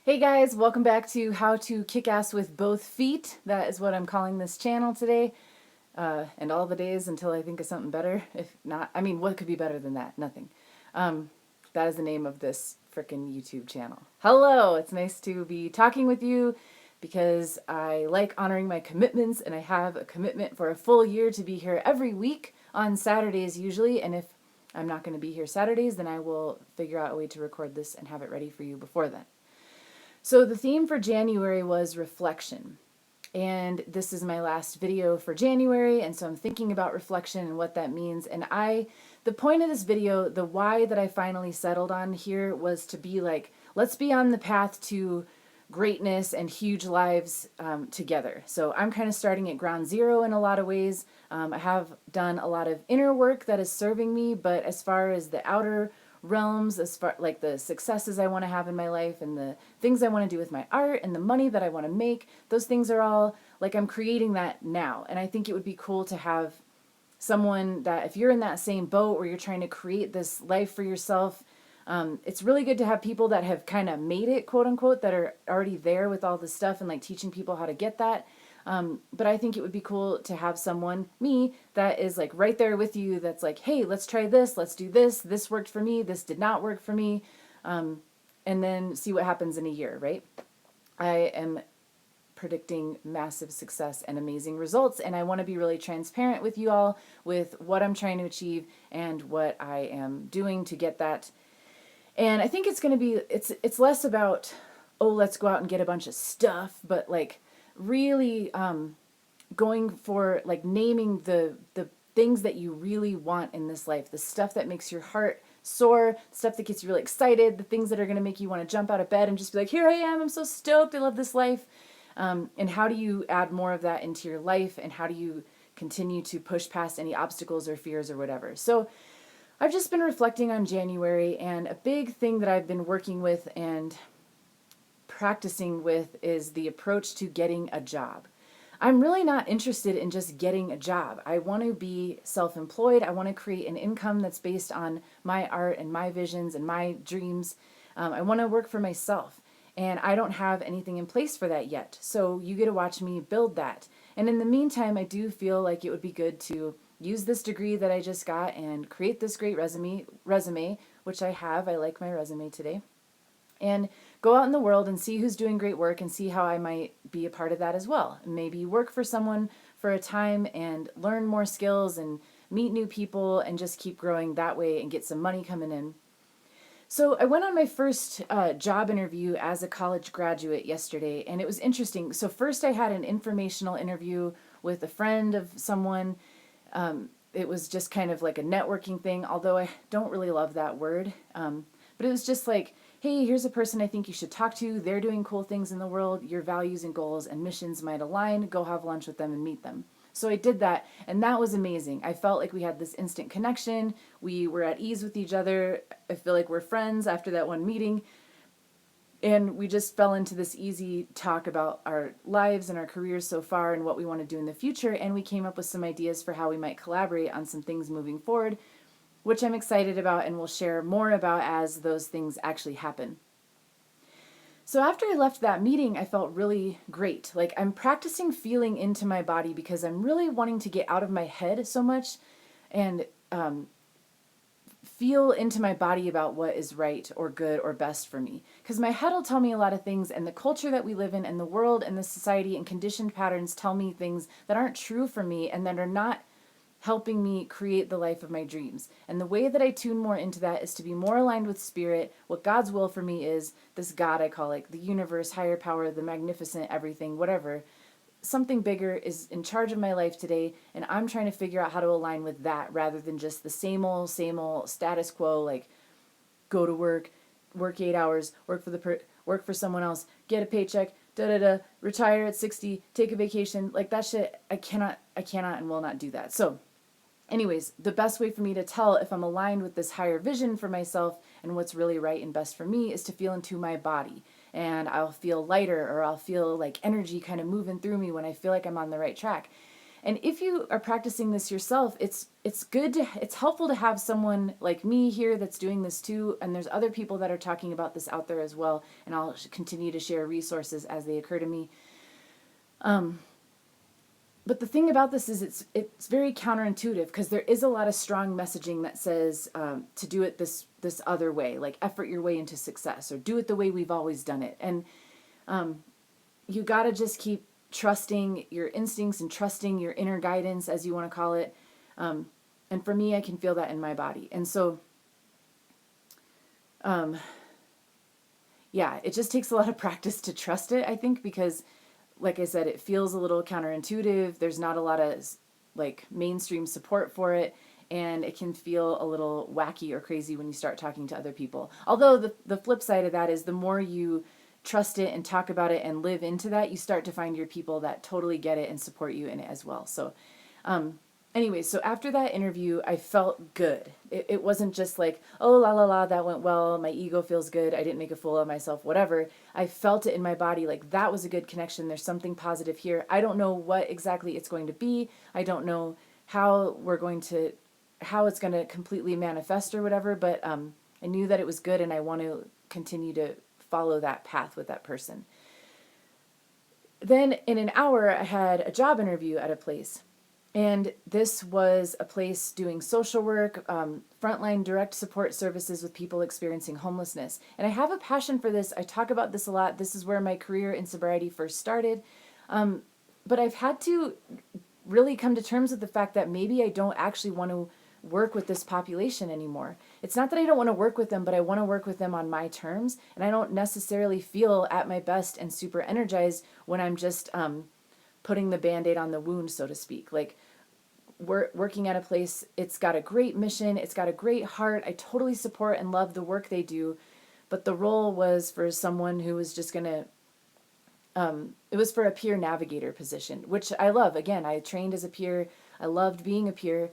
Hey guys, welcome back to How to Kick Ass with Both Feet. That is what I'm calling this channel today. And all the days until I think of something better. If not, I mean, what could be better than that? Nothing. That is the name of this frickin' YouTube channel. Hello, it's nice to be talking with you because I like honoring my commitments, and I have a commitment for a full year to be here every week on Saturdays usually. And if I'm not going to be here Saturdays, then I will figure out a way to record this and have it ready for you before then. So the theme for January was reflection. And this is my last video for January, and so I'm thinking about reflection and what that means. And the point of this video, the why that I finally settled on here was to be like, let's be on the path to greatness and huge lives together. So I'm kind of starting at ground zero in a lot of ways. I have done a lot of inner work that is serving me, but as far as the outer realms, as far like the successes I want to have in my life and the things I want to do with my art and the money that I want to make, those things are all like I'm creating that now. And I think it would be cool to have someone that, if you're in that same boat where you're trying to create this life for yourself, it's really good to have people that have kind of made it, quote unquote, that are already there with all this stuff and like teaching people how to get that. But I think it would be cool to have someone, me, that is like right there with you, that's like, hey, let's try this, let's do this, this worked for me, this did not work for me, and then see what happens in a year, right? I am predicting massive success and amazing results, and I want to be really transparent with you all with what I'm trying to achieve and what I am doing to get that. And I think it's going to be, it's less about, oh, let's go out and get a bunch of stuff, but like really going for like naming the things that you really want in this life, the stuff that makes your heart soar, stuff that gets you really excited, the things that are going to make you want to jump out of bed and just be like, here I am, I'm so stoked, I love this life. And how do you add more of that into your life, and how do you continue to push past any obstacles or fears or whatever? So I've just been reflecting on January, and a big thing that I've been working with and practicing with is the approach to getting a job. I'm really not interested in just getting a job. I want to be self-employed. I want to create an income that's based on my art and my visions and my dreams. I want to work for myself, and I don't have anything in place for that yet. So you get to watch me build that. And in the meantime, I do feel like it would be good to use this degree that I just got and create this great resume, which I have. I like my resume today. And go out in the world and see who's doing great work and see how I might be a part of that as well. Maybe work for someone for a time and learn more skills and meet new people and just keep growing that way and get some money coming in. So I went on my first job interview as a college graduate yesterday, and it was interesting. So first I had an informational interview with a friend of someone. It was just kind of like a networking thing, although I don't really love that word. But it was just like, hey, here's a person I think you should talk to. They're doing cool things in the world. Your values and goals and missions might align. Go have lunch with them and meet them. So I did that, and that was amazing. I felt like we had this instant connection. We were at ease with each other. I feel like we're friends after that one meeting. And we just fell into this easy talk about our lives and our careers so far and what we want to do in the future. And we came up with some ideas for how we might collaborate on some things moving forward, which I'm excited about and will share more about as those things actually happen. So after I left that meeting, I felt really great. Like I'm practicing feeling into my body because I'm really wanting to get out of my head so much and feel into my body about what is right or good or best for me. Because my head will tell me a lot of things, and the culture that we live in and the world and the society and conditioned patterns tell me things that aren't true for me and that are not helping me create the life of my dreams. And the way that I tune more into that is to be more aligned with spirit. What God's will for me is, this God I call it, the universe, higher power, the magnificent everything, whatever. Something bigger is in charge of my life today, and I'm trying to figure out how to align with that rather than just the same old status quo, like go to work 8 hours, work for someone else, get a paycheck, retire at 60, take a vacation. Like that shit, I cannot and will not do that. So anyways, the best way for me to tell if I'm aligned with this higher vision for myself and what's really right and best for me is to feel into my body. And I'll feel lighter, or I'll feel like energy kind of moving through me when I feel like I'm on the right track. And if you are practicing this yourself, it's helpful to have someone like me here that's doing this too. And there's other people that are talking about this out there as well. And I'll continue to share resources as they occur to me. But the thing about this is it's very counterintuitive, because there is a lot of strong messaging that says to do it this other way, like effort your way into success, or do it the way we've always done it. And you got to just keep trusting your instincts and trusting your inner guidance, as you want to call it. And for me, I can feel that in my body. And so, yeah, it just takes a lot of practice to trust it, I think, because like I said, it feels a little counterintuitive. There's not a lot of like mainstream support for it, and it can feel a little wacky or crazy when you start talking to other people. Although the flip side of that is the more you trust it and talk about it and live into that, you start to find your people that totally get it and support you in it as well. So anyway, so after that interview, I felt good. It wasn't just like, oh, la, la, la, that went well. My ego feels good. I didn't make a fool of myself, whatever. I felt it in my body, like that was a good connection. There's something positive here. I don't know what exactly it's going to be. I don't know how it's going to completely manifest or whatever, but I knew that it was good, and I want to continue to follow that path with that person. Then in an hour, I had a job interview at a place. And this was a place doing social work, frontline direct support services with people experiencing homelessness. And I have a passion for this. I talk about this a lot. This is where my career in sobriety first started. But I've had to really come to terms with the fact that maybe I don't actually want to work with this population anymore. It's not that I don't want to work with them, but I want to work with them on my terms. And I don't necessarily feel at my best and super energized when I'm just putting the Band-Aid on the wound, so to speak. Like, we're working at a place, it's got a great mission, it's got a great heart. I totally support and love the work they do. But the role was for someone who was just going to, it was for a peer navigator position, which I love. Again, I trained as a peer. I loved being a peer.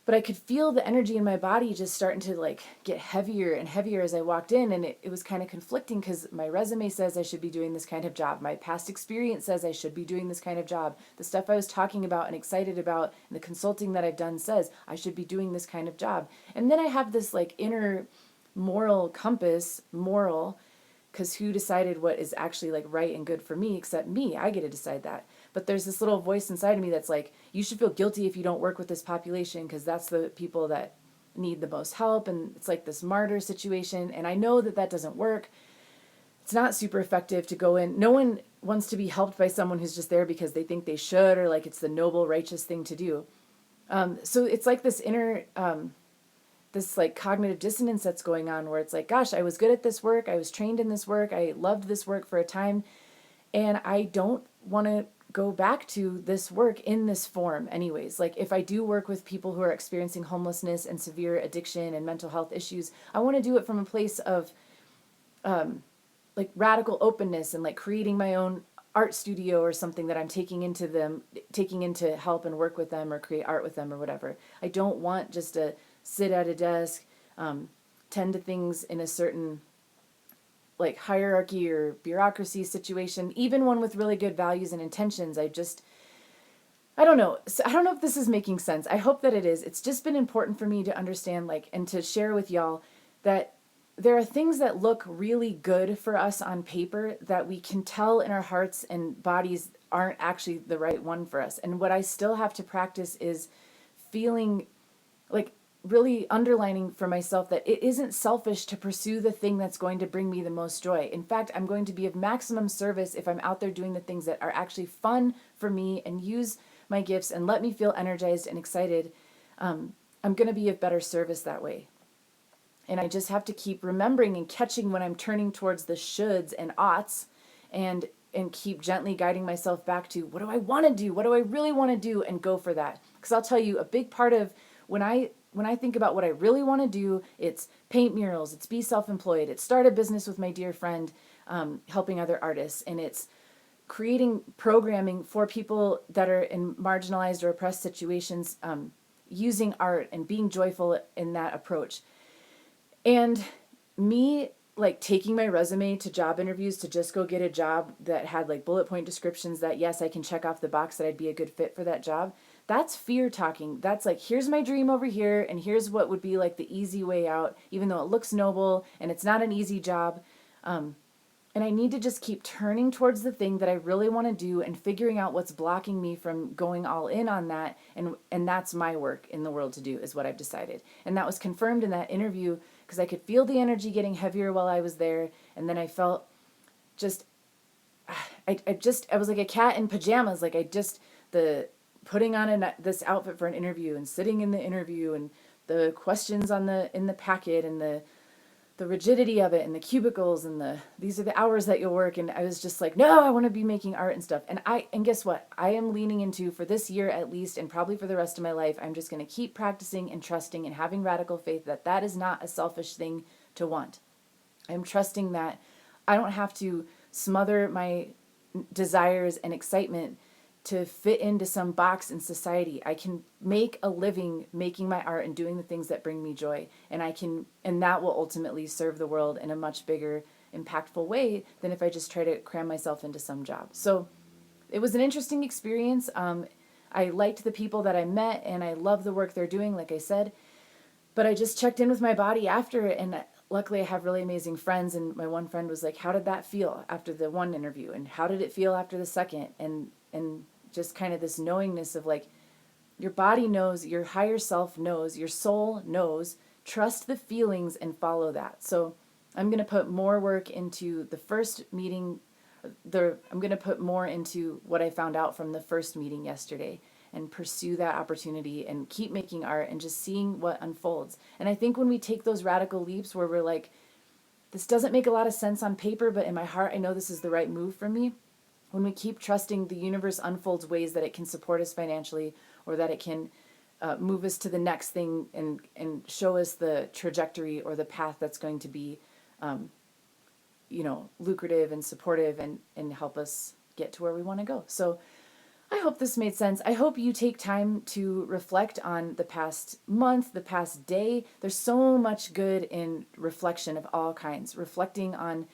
But I could feel the energy in my body just starting to like get heavier and heavier as I walked in. And it was kind of conflicting, because my resume says I should be doing this kind of job. My past experience says I should be doing this kind of job. The stuff I was talking about and excited about and the consulting that I've done says I should be doing this kind of job. And then I have this like inner moral compass, because who decided what is actually like right and good for me except me? I get to decide that. But there's this little voice inside of me that's like, you should feel guilty if you don't work with this population, because that's the people that need the most help. And it's like this martyr situation. And I know that doesn't work. It's not super effective to go in. No one wants to be helped by someone who's just there because they think they should, or like it's the noble, righteous thing to do. So it's like this inner, this like cognitive dissonance that's going on, where it's like, gosh, I was good at this work. I was trained in this work. I loved this work for a time. And I don't want to go back to this work in this form anyways. Like, if I do work with people who are experiencing homelessness and severe addiction and mental health issues, I want to do it from a place of like radical openness, and like creating my own art studio or something that I'm taking into help and work with them or create art with them or whatever. I don't want just to sit at a desk, tend to things in a certain like hierarchy or bureaucracy situation, even one with really good values and intentions. I don't know. So I don't know if this is making sense. I hope that it is. It's just been important for me to understand, like, and to share with y'all that there are things that look really good for us on paper that we can tell in our hearts and bodies aren't actually the right one for us. And what I still have to practice is feeling like, really underlining for myself that it isn't selfish to pursue the thing that's going to bring me the most joy. In fact, I'm going to be of maximum service if I'm out there doing the things that are actually fun for me and use my gifts and let me feel energized and excited. I'm going to be of better service that way. And I just have to keep remembering and catching when I'm turning towards the shoulds and oughts, and keep gently guiding myself back to, what do I want to do? What do I really want to do? And go for that. Because I'll tell you, a big part of when I think about what I really want to do, it's paint murals, it's be self-employed, it's start a business with my dear friend, helping other artists, and it's creating programming for people that are in marginalized or oppressed situations, using art and being joyful in that approach. And me like taking my resume to job interviews to just go get a job that had like bullet point descriptions that yes, I can check off the box that I'd be a good fit for that job. That's fear talking. That's like, here's my dream over here, and here's what would be like the easy way out, even though it looks noble and it's not an easy job. And I need to just keep turning towards the thing that I really want to do and figuring out what's blocking me from going all in on that. And that's my work in the world to do, is what I've decided. And that was confirmed in that interview because I could feel the energy getting heavier while I was there. And then I felt just, I was like a cat in pajamas. Like the putting on this outfit for an interview and sitting in the interview and the questions in the packet and the rigidity of it and the cubicles and these are the hours that you'll work. And I was just like, no, I want to be making art and stuff. And guess what? I am leaning into, for this year at least, and probably for the rest of my life, I'm just going to keep practicing and trusting and having radical faith that that is not a selfish thing to want. I'm trusting that I don't have to smother my desires and excitement to fit into some box in society. I can make a living making my art and doing the things that bring me joy. And that will ultimately serve the world in a much bigger, impactful way than if I just try to cram myself into some job. So it was an interesting experience. I liked the people that I met and I love the work they're doing, like I said. But I just checked in with my body after it, and luckily I have really amazing friends, and my one friend was like, how did that feel after the one interview? And how did it feel after the second? And just kind of this knowingness of like, your body knows, your higher self knows, your soul knows, trust the feelings and follow that. So I'm going to put more work into the first meeting. I'm going to put more into what I found out from the first meeting yesterday and pursue that opportunity and keep making art and just seeing what unfolds. And I think when we take those radical leaps where we're like, this doesn't make a lot of sense on paper, but in my heart, I know this is the right move for me. When we keep trusting the universe unfolds ways that it can support us financially, or that it can move us to the next thing and show us the trajectory or the path that's going to be, lucrative and supportive and help us get to where we want to go. So I hope this made sense. I hope you take time to reflect on the past month, the past day. There's so much good in reflection of all kinds. Reflecting on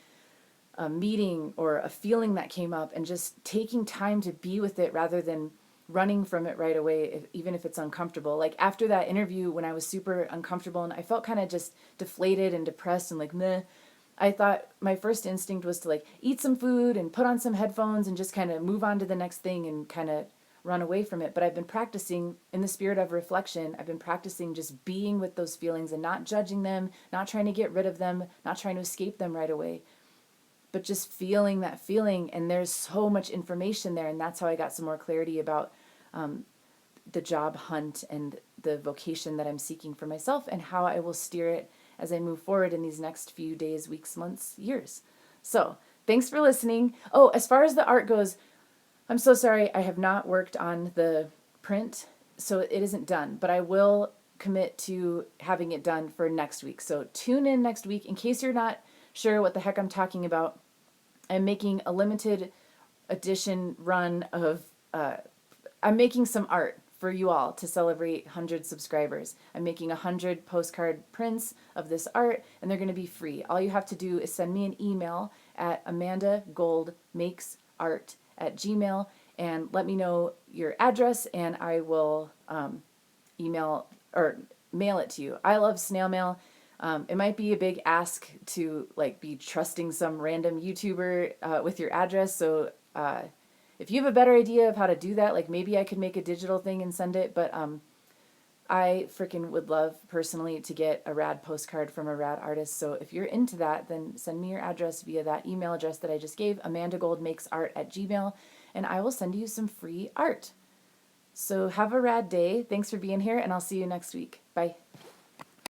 a meeting or a feeling that came up and just taking time to be with it rather than running from it right away, even if it's uncomfortable. Like after that interview, when I was super uncomfortable and I felt kind of just deflated and depressed and like meh, I thought my first instinct was to like eat some food and put on some headphones and just kind of move on to the next thing and kind of run away from it. But I've been practicing in the spirit of reflection. I've been practicing just being with those feelings and not judging them, not trying to get rid of them, not trying to escape them right away, but just feeling that feeling. And there's so much information there. And that's how I got some more clarity about the job hunt and the vocation that I'm seeking for myself and how I will steer it as I move forward in these next few days, weeks, months, years. So thanks for listening. Oh, as far as the art goes, I'm so sorry I have not worked on the print, so it isn't done, but I will commit to having it done for next week. So tune in next week. In case you're not sure what the heck I'm talking about, I'm making a limited edition run of, I'm making some art for you all to celebrate 100 subscribers. I'm making 100 postcard prints of this art, and they're going to be free. All you have to do is send me an email at amandagoldmakesart@gmail.com and let me know your address, and I will email or mail it to you. I love snail mail. It might be a big ask to like be trusting some random YouTuber with your address, so if you have a better idea of how to do that, like maybe I could make a digital thing and send it, but I freaking would love personally to get a rad postcard from a rad artist. So if you're into that, then send me your address via that email address that I just gave, amandagoldmakesart@gmail.com, and I will send you some free art. So have a rad day. Thanks for being here, and I'll see you next week. Bye.